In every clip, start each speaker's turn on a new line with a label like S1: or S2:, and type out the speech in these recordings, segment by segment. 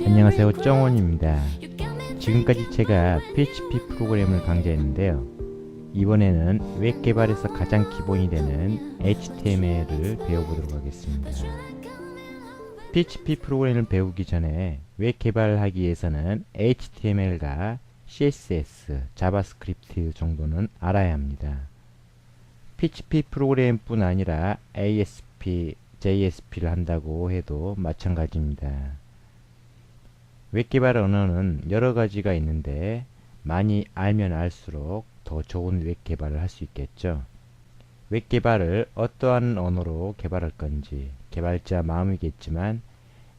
S1: 안녕하세요, 정원입니다. 지금까지 제가 PHP 프로그램을 강좌했는데요. 이번에는 웹 개발에서 가장 기본이 되는 HTML을 배워보도록 하겠습니다. PHP 프로그램을 배우기 전에 웹 개발하기 위해서는 HTML과 CSS, 자바스크립트 정도는 알아야 합니다. PHP 프로그램뿐 아니라 ASP, JSP를 한다고 해도 마찬가지입니다. 웹개발 언어는 여러 가지가 있는데 많이 알면 알수록 더 좋은 웹개발을 할 수 있겠죠. 웹개발을 어떠한 언어로 개발할 건지 개발자 마음이겠지만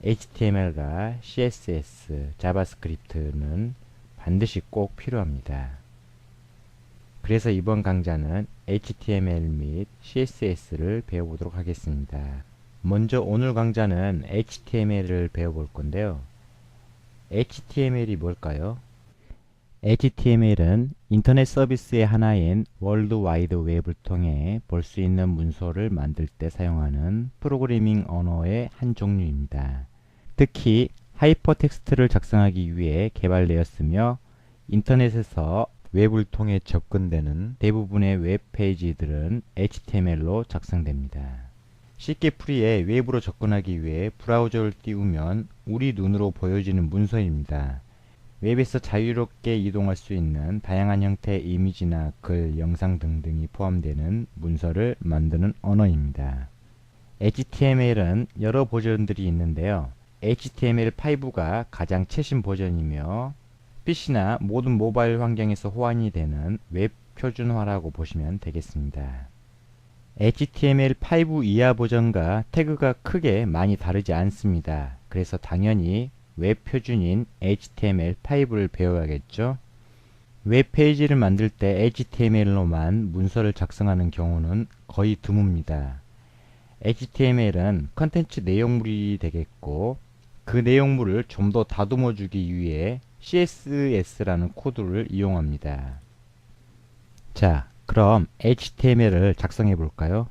S1: HTML과 CSS, 자바스크립트는 반드시 꼭 필요합니다. 그래서 이번 강좌는 HTML 및 CSS를 배워보도록 하겠습니다. 먼저 오늘 강좌는 HTML을 배워볼 건데요. HTML이 뭘까요? HTML은 인터넷 서비스의 하나인 월드 와이드 웹을 통해 볼 수 있는 문서를 만들 때 사용하는 프로그래밍 언어의 한 종류입니다. 특히 하이퍼텍스트를 작성하기 위해 개발되었으며 인터넷에서 웹을 통해 접근되는 대부분의 웹페이지들은 HTML로 작성됩니다. 쉽게 풀이해 웹으로 접근하기 위해 브라우저를 띄우면 우리 눈으로 보여지는 문서입니다. 웹에서 자유롭게 이동할 수 있는 다양한 형태의 이미지나 글, 영상 등등이 포함되는 문서를 만드는 언어입니다. HTML은 여러 버전들이 있는데요. HTML5가 가장 최신 버전이며 PC나 모든 모바일 환경에서 호환이 되는 웹 표준화라고 보시면 되겠습니다. HTML5 이하 버전과 태그가 크게 많이 다르지 않습니다. 그래서 당연히 웹 표준인 HTML5를 배워야겠죠. 웹페이지를 만들 때 HTML로만 문서를 작성하는 경우는 거의 드뭅니다. HTML은 컨텐츠 내용물이 되겠고 그 내용물을 좀 더 다듬어 주기 위해 CSS라는 코드를 이용합니다. 자, 그럼 HTML을 작성해 볼까요?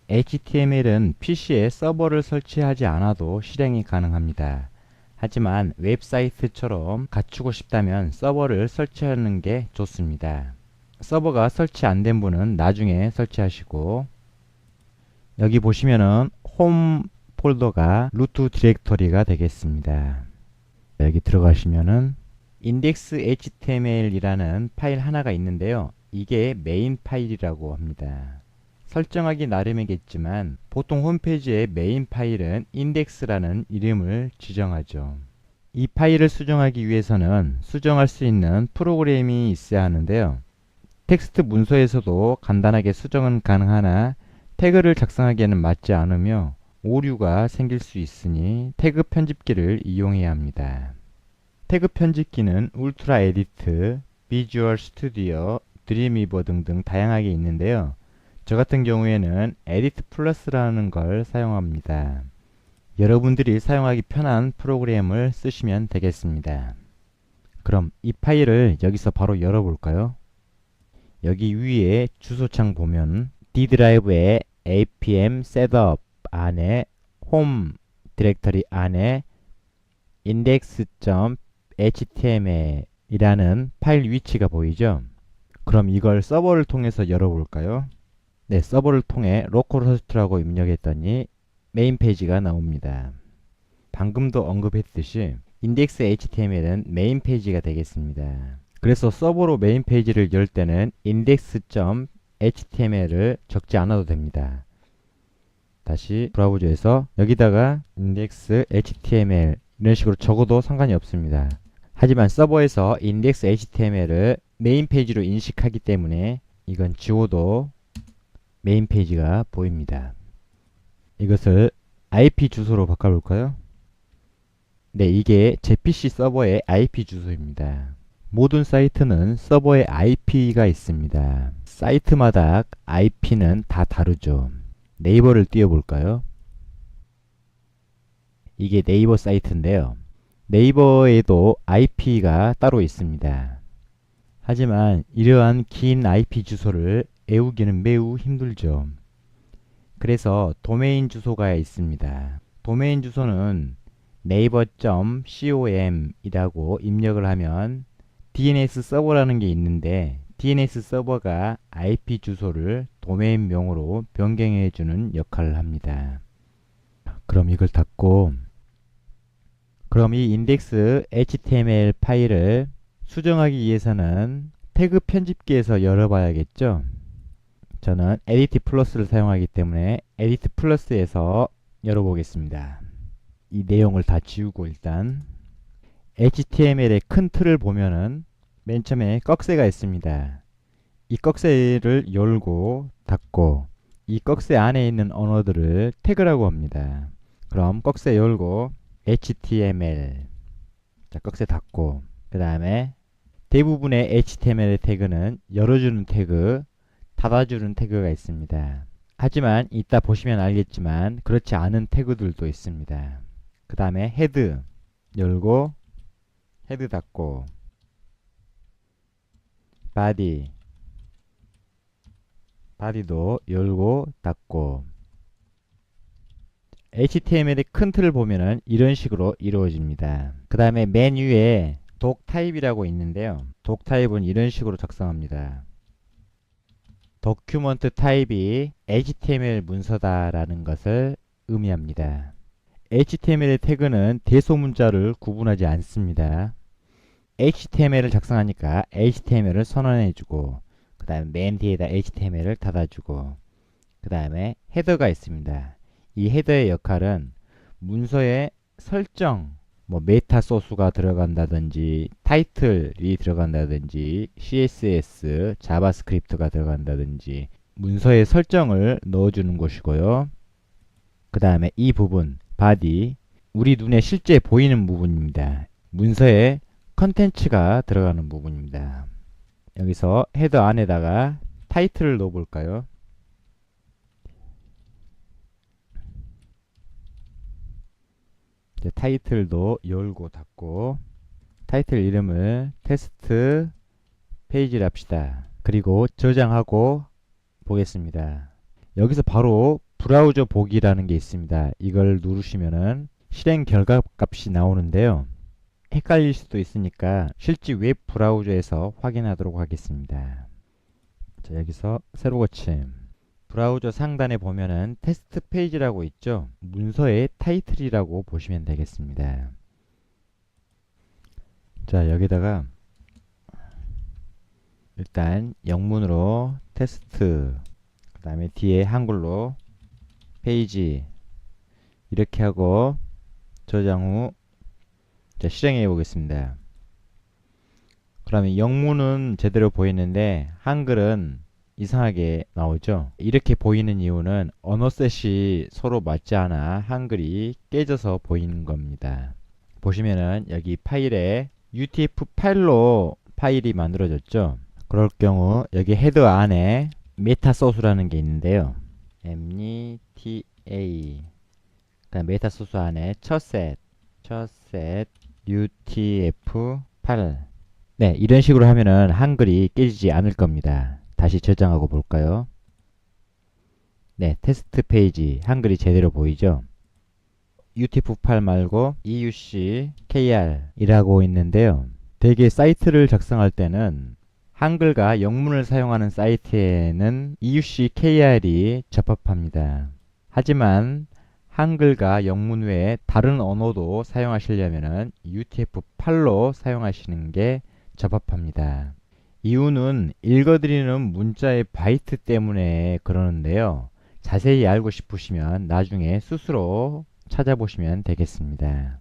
S1: HTML은 PC에 서버를 설치하지 않아도 실행이 가능합니다. 하지만 웹사이트처럼 갖추고 싶다면 서버를 설치하는 게 좋습니다. 서버가 설치 안 된 분은 나중에 설치하시고, 여기 보시면은 홈 폴더가 루트 디렉터리가 되겠습니다. 여기 들어가시면은 index.html이라는 파일 하나가 있는데요. 이게 메인 파일이라고 합니다. 설정하기 나름이겠지만 보통 홈페이지의 메인 파일은 index라는 이름을 지정하죠. 이 파일을 수정하기 위해서는 수정할 수 있는 프로그램이 있어야 하는데요. 텍스트 문서에서도 간단하게 수정은 가능하나 태그를 작성하기에는 맞지 않으며 오류가 생길 수 있으니 태그 편집기를 이용해야 합니다. 태그 편집기는 울트라 에디트, 비주얼 스튜디오, 드림위버 등등 다양하게 있는데요. 저 같은 경우에는 에디트 플러스라는 걸 사용합니다. 여러분들이 사용하기 편한 프로그램을 쓰시면 되겠습니다. 그럼 이 파일을 여기서 바로 열어볼까요? 여기 위에 주소창 보면 D 드라이브의 apm setup 안에 홈 디렉터리 안에 index.html 이라는 파일 위치가 보이죠? 그럼 이걸 서버를 통해서 열어볼까요? 네, 서버를 통해 localhost라고 입력했더니 메인 페이지가 나옵니다. 방금도 언급했듯이 index.html은 메인 페이지가 되겠습니다. 그래서 서버로 메인 페이지를 열 때는 index.html을 적지 않아도 됩니다. 다시 브라우저에서 여기다가 index.html 이런 식으로 적어도 상관이 없습니다. 하지만 서버에서 index.html을 메인 페이지로 인식하기 때문에 이건 지워도 메인 페이지가 보입니다. 이것을 IP 주소로 바꿔볼까요? 네, 이게 제 PC 서버의 IP 주소입니다. 모든 사이트는 서버에 IP가 있습니다. 사이트마다 IP는 다 다르죠. 네이버를 띄워볼까요? 이게 네이버 사이트인데요. 네이버에도 IP가 따로 있습니다. 하지만 이러한 긴 IP 주소를 외우기는 매우 힘들죠. 그래서 도메인 주소가 있습니다. 도메인 주소는 naver.com 이라고 입력을 하면 DNS 서버라는 게 있는데 DNS 서버가 IP 주소를 도메인명으로 변경해 주는 역할을 합니다. 그럼 이걸 닫고, 그럼 이 index html 파일을 수정하기 위해서는 태그 편집기에서 열어봐야겠죠. 저는 에디트 플러스를 사용하기 때문에 에디트 플러스에서 열어보겠습니다. 이 내용을 다 지우고 일단 HTML의 큰 틀을 보면은 맨 처음에 꺽쇠가 있습니다. 이 꺽쇠를 열고 닫고, 이 꺽쇠 안에 있는 언어들을 태그라고 합니다. 그럼 꺽쇠 열고 HTML, 자 꺽쇠 닫고, 그 다음에 대부분의 HTML 태그는 열어주는 태그, 닫아주는 태그가 있습니다. 하지만 이따 보시면 알겠지만 그렇지 않은 태그들도 있습니다. 그 다음에 헤드 열고 헤드 닫고, 바디도 열고 닫고. HTML의 큰 틀을 보면은 이런 식으로 이루어집니다. 그 다음에 맨 위에 독 타입이라고 있는데요. 독 타입은 이런 식으로 작성합니다. 도큐먼트 타입이 HTML 문서다라는 것을 의미합니다. HTML의 태그는 대소문자를 구분하지 않습니다. HTML을 작성하니까 HTML을 선언해주고, 그 다음에 맨 뒤에다 HTML을 닫아주고, 그 다음에 헤더가 있습니다. 이 헤더의 역할은 문서의 설정, 메타 소스가 들어간다든지 타이틀이 들어간다든지 CSS, 자바스크립트가 들어간다든지 문서의 설정을 넣어주는 것이고요. 그 다음에 이 부분 바디, 우리 눈에 실제 보이는 부분입니다. 문서에 컨텐츠가 들어가는 부분입니다. 여기서 헤더 안에다가 타이틀을 넣어 볼까요? 타이틀도 열고 닫고, 타이틀 이름을 테스트 페이지를 합시다. 그리고 저장하고 보겠습니다. 여기서 바로 브라우저 보기라는 게 있습니다. 이걸 누르시면은 실행 결과 값이 나오는데요. 헷갈릴 수도 있으니까 실제 웹 브라우저에서 확인하도록 하겠습니다. 자, 여기서 새로 고침. 브라우저 상단에 보면은 테스트 페이지라고 있죠. 문서의 타이틀이라고 보시면 되겠습니다. 자, 여기다가 일단 영문으로 테스트, 그 다음에 뒤에 한글로 페이지 이렇게 하고 저장 후 자, 실행해 보겠습니다. 그러면 영문은 제대로 보이는데 한글은 이상하게 나오죠. 이렇게 보이는 이유는 언어셋이 서로 맞지 않아 한글이 깨져서 보이는 겁니다. 보시면은 여기 파일에 UTF 파일로 파일이 만들어졌죠. 그럴 경우 여기 헤더 안에 메타 소스라는 게 있는데요. META, 그다음 메타 소스 안에 첫셋 UTF-8. 네, 이런 식으로 하면은 한글이 깨지지 않을 겁니다. 다시 저장하고 볼까요? 네, 테스트 페이지 한글이 제대로 보이죠? UTF-8 말고 EUC-KR 이라고 있는데요. 대개 사이트를 작성할 때는 한글과 영문을 사용하는 사이트에는 EUC-KR이 적합합니다. 하지만 한글과 영문 외에 다른 언어도 사용하시려면 UTF-8로 사용하시는 게 적합합니다. 이유는 읽어드리는 문자의 바이트 때문에 그러는데요. 자세히 알고 싶으시면 나중에 스스로 찾아보시면 되겠습니다.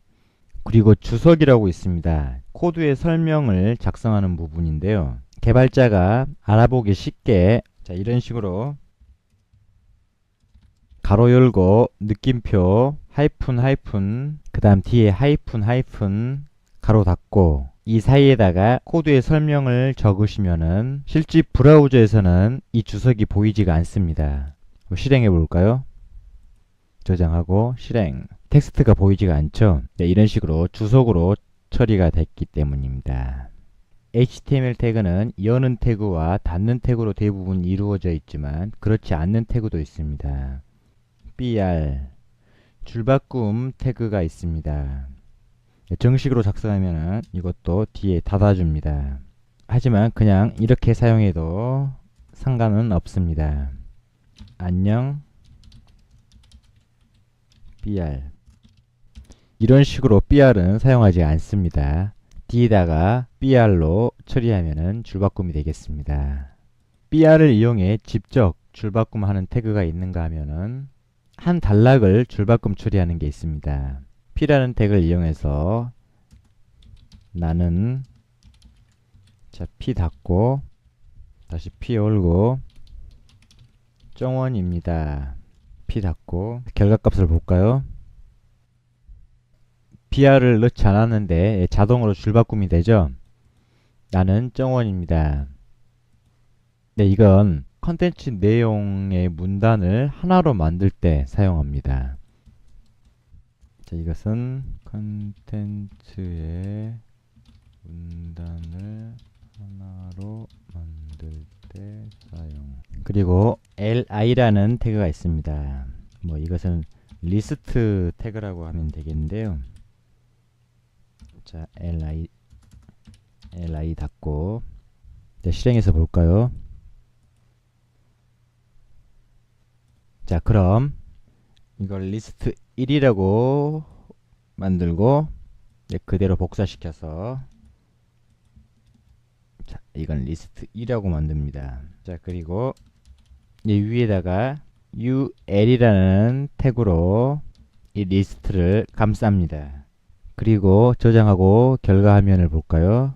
S1: 그리고 주석이라고 있습니다. 코드의 설명을 작성하는 부분인데요. 개발자가 알아보기 쉽게 이런 식으로 가로 열고 느낌표 하이픈 그 다음 뒤에 하이픈 가로 닫고, 이 사이에다가 코드의 설명을 적으시면은 실제 브라우저에서는 이 주석이 보이지가 않습니다. 실행해 볼까요? 저장하고 실행. 텍스트가 보이지가 않죠? 네, 이런 식으로 주석으로 처리가 됐기 때문입니다. HTML 태그는 여는 태그와 닫는 태그로 대부분 이루어져 있지만 그렇지 않는 태그도 있습니다. br 줄바꿈 태그가 있습니다. 정식으로 작성하면은 이것도 뒤에 닫아줍니다. 하지만 그냥 이렇게 사용해도 상관은 없습니다. 안녕 br 이런 식으로 br은 사용하지 않습니다. 뒤에다가 br로 처리하면은 줄바꿈이 되겠습니다. br을 이용해 직접 줄바꿈하는 태그가 있는가 하면은 한 단락을 줄바꿈 처리하는 게 있습니다. p라는 태그를 이용해서 나는 p 닫고 다시 p 열고 정원입니다. p 닫고 결과값을 볼까요? br을 넣지 않았는데 자동으로 줄바꿈이 되죠. 나는 정원입니다. 네, 이건 컨텐츠 내용의 문단을 하나로 만들 때 사용합니다. 자, 이것은 컨텐츠의 문단을 하나로 만들 때 사용. 그리고 li라는 태그가 있습니다. 뭐 이것은 리스트 태그라고 하면 되겠는데요. 자, li 닫고 자, 실행해서 볼까요? 자, 그럼 이걸 리스트 1이라고 만들고 그대로 복사시켜서 자, 이건 리스트 2라고 만듭니다. 자, 그리고 이 위에다가 ul이라는 태그로 이 리스트를 감쌉니다. 그리고 저장하고 결과 화면을 볼까요?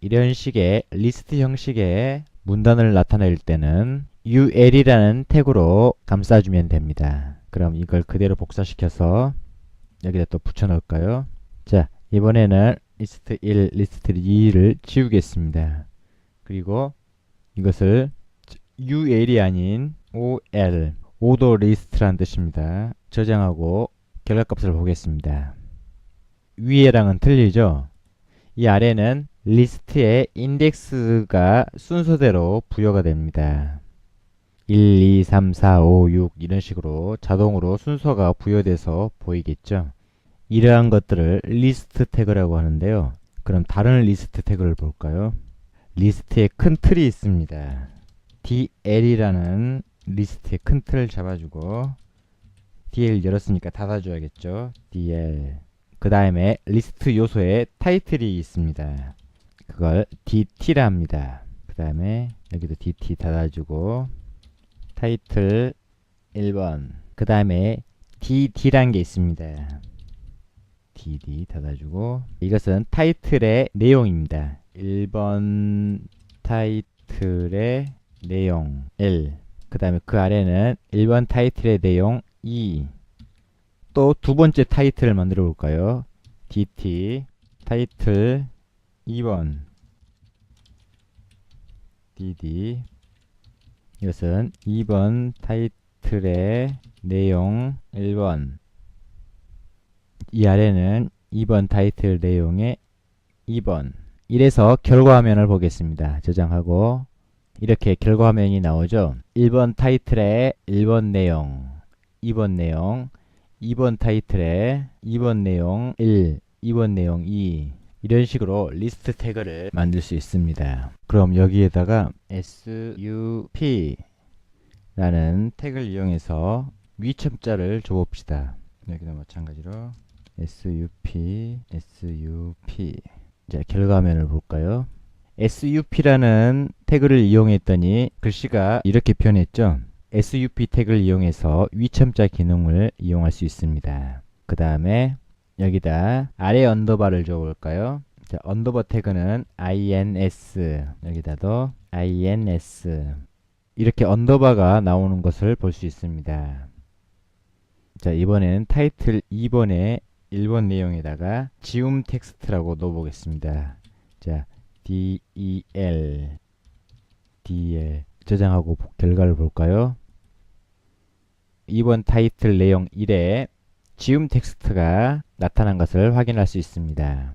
S1: 이런 식의 리스트 형식의 문단을 나타낼 때는 ul이라는 태그로 감싸주면 됩니다. 그럼 이걸 그대로 복사시켜서 여기다 또 붙여 넣을까요? 자, 이번에는 리스트 1, 리스트 2를 지우겠습니다. 그리고 이것을 ul이 아닌 ol, 오더 리스트라는 뜻입니다. 저장하고 결과값을 보겠습니다. 위에랑은 틀리죠? 이 아래는 리스트의 인덱스가 순서대로 부여가 됩니다. 1, 2, 3, 4, 5, 6 이런 식으로 자동으로 순서가 부여돼서 보이겠죠. 이러한 것들을 리스트 태그라고 하는데요. 그럼 다른 리스트 태그를 볼까요? 리스트에 큰 틀이 있습니다. dl이라는 리스트의 큰 틀을 잡아주고 dl 열었으니까 닫아줘야겠죠. dl 그 다음에 리스트 요소에 타이틀이 있습니다. 그걸 dt라 합니다. 그 다음에 여기도 dt 닫아주고 타이틀 1번 그 다음에 dd란 게 있습니다. dd 닫아주고 이것은 타이틀의 내용입니다. 1번 타이틀의 내용 1 그 다음에 그 아래는 1번 타이틀의 내용 2 또 두 번째 타이틀을 만들어 볼까요? dt 타이틀 2번 dd 이것은 2번 타이틀의 내용 1번 이 아래는 2번 타이틀 내용의 2번 이래서 결과 화면을 보겠습니다. 저장하고 이렇게 결과 화면이 나오죠. 1번 타이틀의 1번 내용 2번 내용 2번 타이틀의 2번 내용 1 2번 내용 2 이런 식으로 리스트 태그를 만들 수 있습니다. 그럼 여기에다가 sup 라는 태그를 이용해서 위첨자를 줘봅시다. 여기도 마찬가지로 sup 자, 결과 화면을 볼까요? sup라는 태그를 이용했더니 글씨가 이렇게 표현했죠. sup 태그를 이용해서 위첨자 기능을 이용할 수 있습니다. 그 다음에 여기다 아래 언더바를 줘볼까요? 자, 언더바 태그는 ins 여기다도 ins 이렇게 언더바가 나오는 것을 볼 수 있습니다. 자, 이번에는 타이틀 2번의 1번 내용에다가 지움 텍스트라고 넣어보겠습니다. 자, del 저장하고 결과를 볼까요? 2번 타이틀 내용 1에 지움 텍스트가 나타난 것을 확인할 수 있습니다.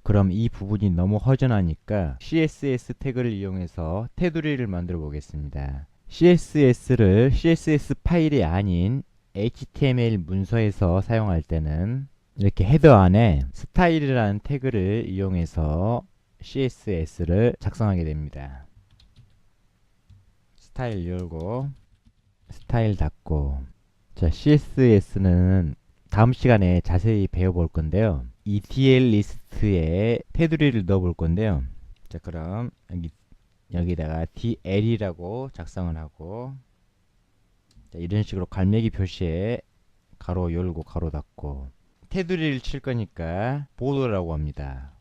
S1: 그럼 이 부분이 너무 허전하니까 css 태그를 이용해서 테두리를 만들어 보겠습니다. css 파일이 아닌 HTML 문서에서 사용할 때는 이렇게 헤더 안에 스타일이라는 태그를 이용해서 CSS를 작성하게 됩니다. 스타일 열고 스타일 닫고. 자, CSS는 다음 시간에 자세히 배워볼 건데요. ETL 리스트에 테두리를 넣어 볼 건데요. 자, 그럼 여기다가 DL이라고 작성을 하고, 자, 이런 식으로 갈매기 표시에 가로 열고 가로 닫고, 테두리를 칠 거니까 보더라고 합니다.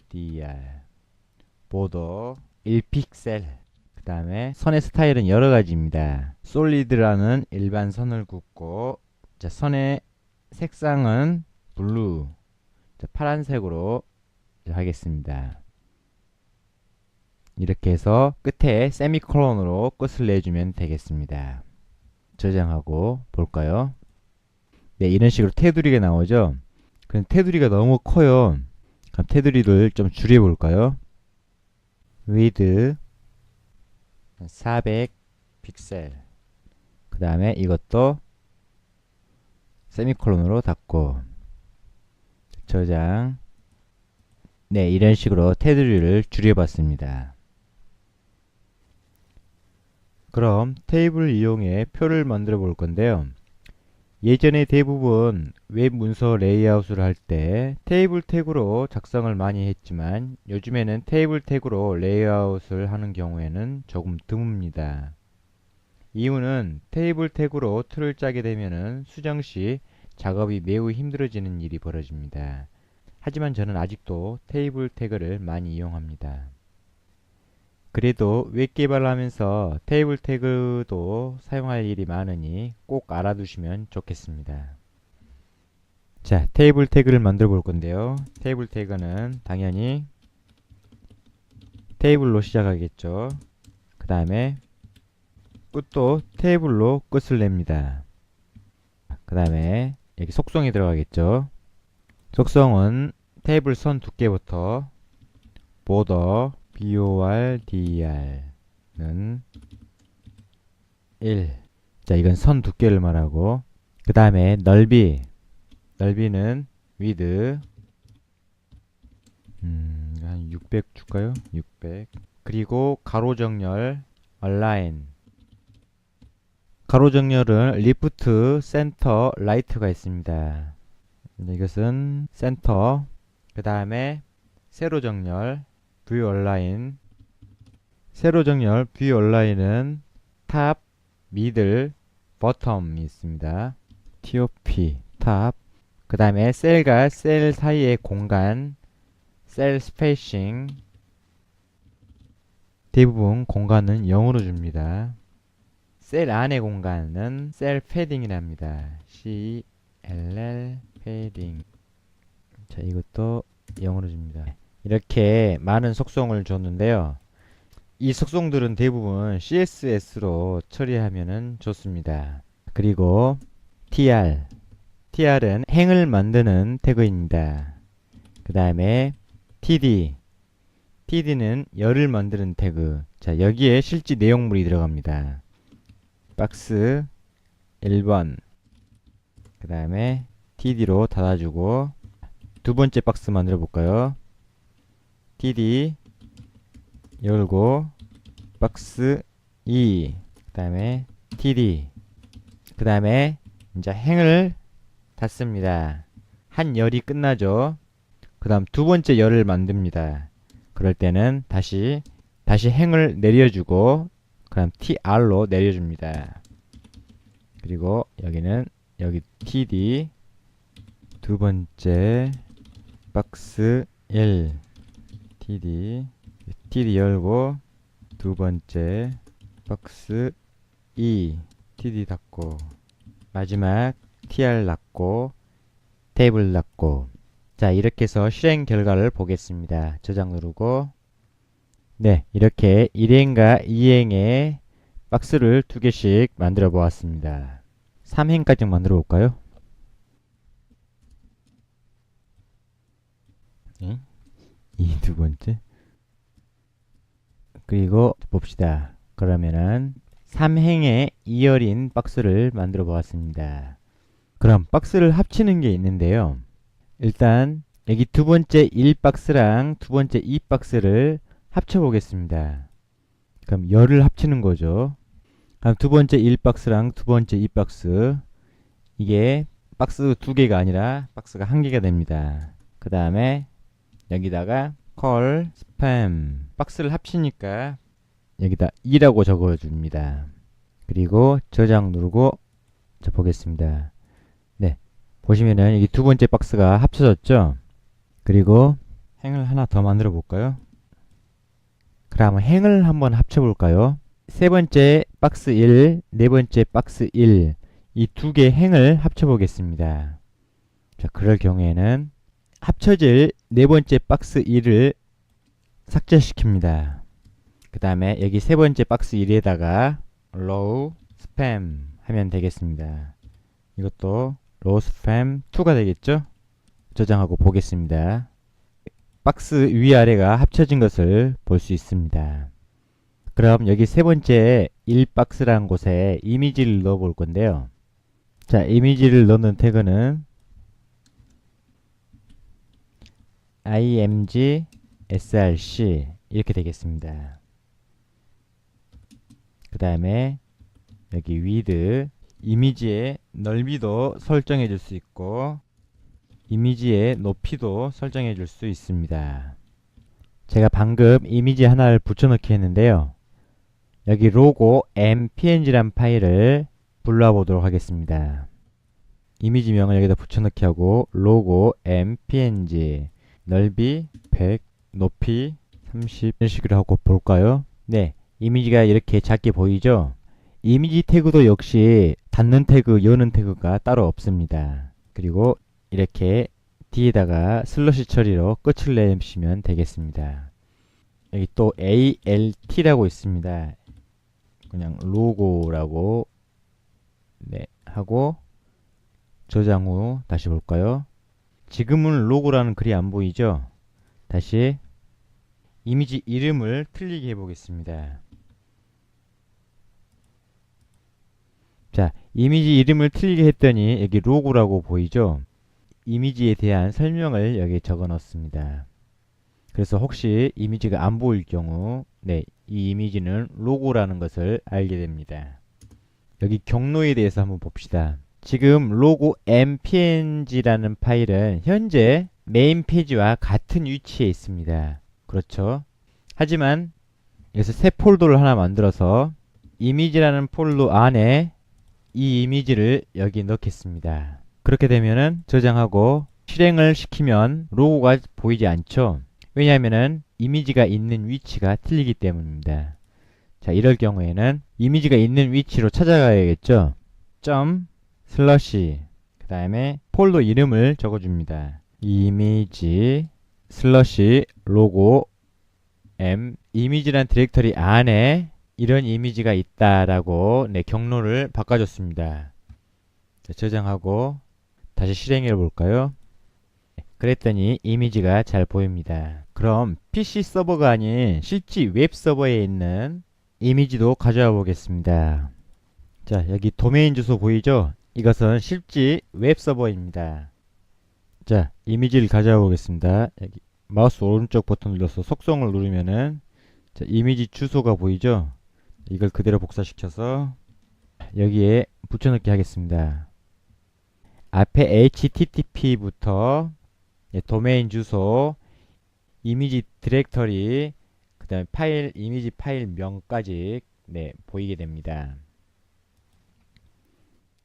S1: DR 보더 1픽셀. 그 다음에 선의 스타일은 여러 가지입니다. 솔리드라는 일반 선을 긋고, 자, 선의 색상은 블루, 자, 파란색으로 하겠습니다. 이렇게 해서 끝에 세미콜론으로 끝을 내주면 되겠습니다. 저장하고 볼까요? 네, 이런 식으로 테두리가 나오죠. 그럼 테두리가 너무 커요. 그럼 테두리를 좀 줄여 볼까요? width 400 픽셀. 그 다음에 이것도 세미콜론으로 닫고 저장. 네, 이런 식으로 테두리를 줄여봤습니다. 그럼 테이블 이용해 표를 만들어 볼 건데요. 예전에 대부분 웹 문서 레이아웃을 할 때 테이블 태그로 작성을 많이 했지만 요즘에는 테이블 태그로 레이아웃을 하는 경우에는 조금 드뭅니다. 이유는 테이블 태그로 틀을 짜게 되면은 수정 시 작업이 매우 힘들어지는 일이 벌어집니다. 하지만 저는 아직도 테이블 태그를 많이 이용합니다. 그래도 웹 개발을 하면서 테이블 태그도 사용할 일이 많으니 꼭 알아두시면 좋겠습니다. 자, 테이블 태그를 만들어 볼 건데요. 테이블 태그는 당연히 테이블로 시작하겠죠. 그 다음에 끝도 테이블로 끝을 냅니다. 그 다음에 여기 속성이 들어가겠죠. 속성은 테이블 선 두께부터 border BORDER는 1. 자, 이건 선 두께를 말하고, 그 다음에 넓이는 width 한 600 줄까요? 600. 그리고 가로 정렬 align. 가로 정렬은 left, center, right가 있습니다. 이것은 센터. 그 다음에 세로 정렬 view align. 세로 정렬 view align은 탑, 미들, bottom이 있습니다. top, 탑. 그 다음에 셀과 셀 사이의 공간, 셀 스페이싱. 대부분 공간은 0으로 줍니다. 셀 안의 공간은 셀 패딩이랍니다. CLL 패딩. 자, 이것도 0으로 줍니다. 이렇게 많은 속성을 줬는데요. 이 속성들은 대부분 CSS로 처리하면 좋습니다. 그리고 TR은 행을 만드는 태그입니다. 그 다음에 TD는 열을 만드는 태그. 자, 여기에 실제 내용물이 들어갑니다. 박스 1번. 그 다음에 TD로 닫아주고 두 번째 박스 만들어 볼까요? TD 열고 박스 2. 그 다음에 TD. 그 다음에 이제 행을 닫습니다. 한 열이 끝나죠. 그 다음 두 번째 열을 만듭니다. 그럴 때는 다시 행을 내려주고 그 다음 TR로 내려줍니다. 그리고 여기 TD 두 번째 박스 1 TD 열고 두 번째 박스 2 TD 닫고 마지막 TR 닫고 테이블 닫고. 자, 이렇게 해서 실행 결과를 보겠습니다. 저장 누르고 네, 이렇게 1행과 2행에 박스를 두 개씩 만들어 보았습니다. 3행까지 만들어 볼까요? 이 두 번째. 그리고 봅시다. 그러면은 3행의 2열인 박스를 만들어 보았습니다. 그럼 박스를 합치는 게 있는데요. 일단 여기 두 번째 1박스랑 두 번째 2박스를 합쳐 보겠습니다. 그럼 열을 합치는 거죠. 그럼 두 번째 1박스랑 두 번째 2박스, 이게 박스 두 개가 아니라 박스가 한 개가 됩니다. 그 다음에 여기다가 call spam, 박스를 합치니까 여기다 2라고 적어줍니다. 그리고 저장 누르고 보겠습니다. 네, 보시면은 여기 두 번째 박스가 합쳐졌죠. 그리고 행을 하나 더 만들어 볼까요? 그럼 행을 한번 합쳐 볼까요? 세 번째 박스 1, 네 번째 박스 1, 이 두 개 행을 합쳐 보겠습니다. 자, 그럴 경우에는 합쳐질 네 번째 박스 1을 삭제시킵니다. 그 다음에 여기 세 번째 박스 1에다가 row spam 하면 되겠습니다. 이것도 row spam 2가 되겠죠? 저장하고 보겠습니다. 박스 위아래가 합쳐진 것을 볼 수 있습니다. 그럼 여기 세 번째 1박스라는 곳에 이미지를 넣어 볼 건데요. 자, 이미지를 넣는 태그는 img src 이렇게 되겠습니다. 그 다음에 여기 width, 이미지의 넓이도 설정해 줄 수 있고 이미지의 높이도 설정해 줄 수 있습니다. 제가 방금 이미지 하나를 붙여넣기 했는데요. 여기 로고 mpng란 파일을 불러와 보도록 하겠습니다. 이미지명을 여기다 붙여넣기 하고 로고 mpng, 넓이 100, 높이 30 이런 식으로 하고 볼까요? 네, 이미지가 이렇게 작게 보이죠? 이미지 태그도 역시 닫는 태그, 여는 태그가 따로 없습니다. 그리고 이렇게 뒤에다가 슬러시 처리로 끝을 내시면 되겠습니다. 여기 또 alt라고 있습니다. 그냥 로고라고 네 하고 저장 후 다시 볼까요? 지금은 로고라는 글이 안 보이죠? 다시 이미지 이름을 틀리게 해보겠습니다. 자, 이미지 이름을 틀리게 했더니 여기 로고라고 보이죠? 이미지에 대한 설명을 여기 적어 넣습니다. 그래서 혹시 이미지가 안 보일 경우 네, 이 이미지는 로고라는 것을 알게 됩니다. 여기 경로에 대해서 한번 봅시다. 지금 로고 mpng라는 파일은 현재 메인 페이지와 같은 위치에 있습니다. 그렇죠? 하지만 여기서 새 폴더를 하나 만들어서 이미지라는 폴더 안에 이 이미지를 여기 넣겠습니다. 그렇게 되면은 저장하고 실행을 시키면 로고가 보이지 않죠? 왜냐하면은 이미지가 있는 위치가 틀리기 때문입니다. 자, 이럴 경우에는 이미지가 있는 위치로 찾아가야겠죠? 점 슬러시 그 다음에 폴더 이름을 적어줍니다. 이미지 슬러시 로고 m, 이미지란 디렉터리 안에 이런 이미지가 있다라고 네, 경로를 바꿔줬습니다. 자, 저장하고 다시 실행해 볼까요? 그랬더니 이미지가 잘 보입니다. 그럼 PC 서버가 아닌 실제 웹 서버에 있는 이미지도 가져와 보겠습니다. 자, 여기 도메인 주소 보이죠? 이것은 실제 웹 서버입니다. 자, 이미지를 가져와 보겠습니다. 여기 마우스 오른쪽 버튼 눌러서 속성을 누르면은 자, 이미지 주소가 보이죠? 이걸 그대로 복사시켜서 여기에 붙여넣기 하겠습니다. 앞에 http부터 도메인 주소, 이미지 디렉터리, 그 다음에 파일, 이미지 파일 명까지 네, 보이게 됩니다.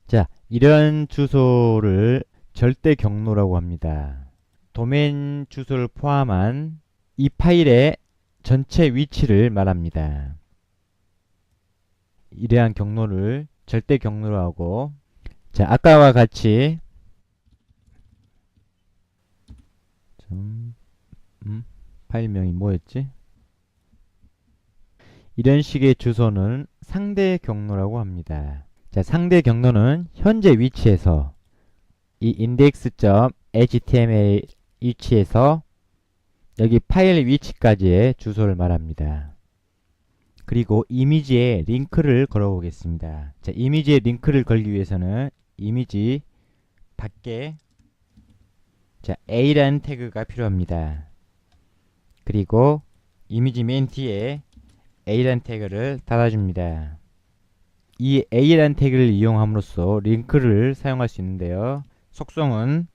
S1: 자, 이런 주소를 절대 경로라고 합니다. 도메인 주소를 포함한 이 파일의 전체 위치를 말합니다. 이러한 경로를 절대 경로로 하고, 자, 아까와 같이 파일명이 뭐였지? 이런 식의 주소는 상대 경로라고 합니다. 자, 상대 경로는 현재 위치에서 이 index.html 위치에서 여기 파일 위치까지의 주소를 말합니다. 그리고 이미지에 링크를 걸어 보겠습니다. 자, 이미지에 링크를 걸기 위해서는 이미지 밖에 자, A라는 태그가 필요합니다. 그리고 이미지 맨 뒤에 A라는 태그를 달아줍니다. 이 A라는 태그를 이용함으로써 링크를 사용할 수 있는데요. 속성은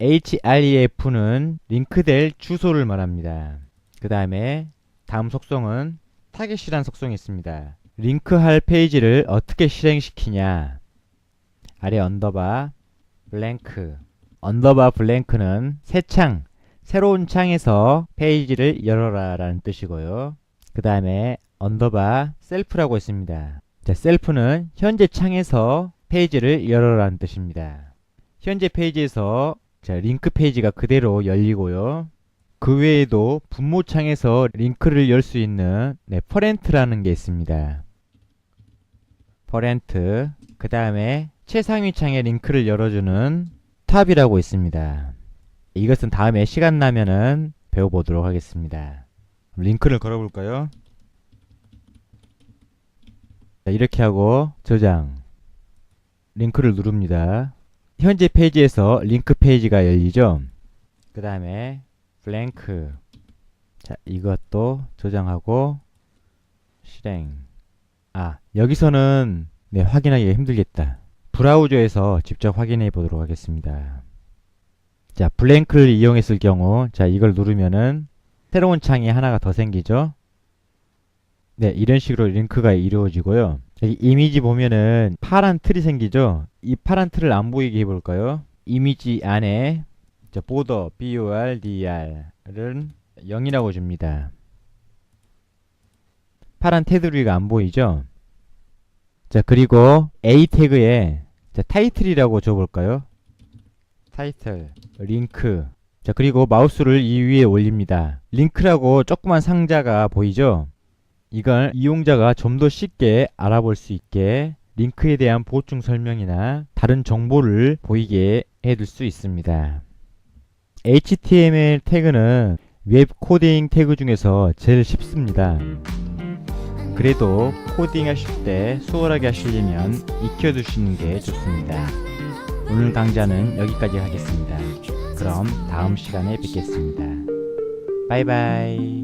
S1: href는 링크될 주소를 말합니다. 그 다음에 다음 속성은 타겟이라는 속성이 있습니다. 링크할 페이지를 어떻게 실행시키냐. 아래 언더바 블랭크는 새 창, 새로운 창에서 페이지를 열어라 라는 뜻이고요. 그 다음에 언더바 셀프라고 있습니다. 자, 셀프는 현재 창에서 페이지를 열어라는 뜻입니다. 현재 페이지에서 자, 링크 페이지가 그대로 열리고요. 그 외에도 분모 창에서 링크를 열 수 있는 퍼렌트라는 게 있습니다. 퍼렌트. 그 다음에 최상위 창에 링크를 열어주는 탑이라고 있습니다. 이것은 다음에 시간 나면은 배워보도록 하겠습니다. 링크를 걸어볼까요? 자, 이렇게 하고 저장. 링크를 누릅니다. 현재 페이지에서 링크 페이지가 열리죠. 그 다음에 블랭크. 자, 이것도 저장하고 실행. 여기서는 확인하기가 힘들겠다. 브라우저에서 직접 확인해 보도록 하겠습니다. 자, 블랭크를 이용했을 경우 자, 이걸 누르면은 새로운 창이 하나가 더 생기죠. 네, 이런 식으로 링크가 이루어지고요. 여기 이미지 보면은 파란 틀이 생기죠. 이 파란 틀을 안 보이게 해볼까요? 이미지 안에 border BORDR은 0이라고 줍니다. 파란 테두리가 안 보이죠? 자, 그리고 A 태그에 타이틀이라고 줘볼까요? 타이틀, 링크. 자, 그리고 마우스를 이 위에 올립니다. 링크라고 조그만 상자가 보이죠? 이걸 이용자가 좀 더 쉽게 알아볼 수 있게 링크에 대한 보충 설명이나 다른 정보를 보이게 해둘 수 있습니다. HTML 태그는 웹 코딩 태그 중에서 제일 쉽습니다. 그래도 코딩 하실 때 수월하게 하시려면 익혀두시는 게 좋습니다. 오늘 강좌는 여기까지 하겠습니다. 그럼 다음 시간에 뵙겠습니다. 바이바이.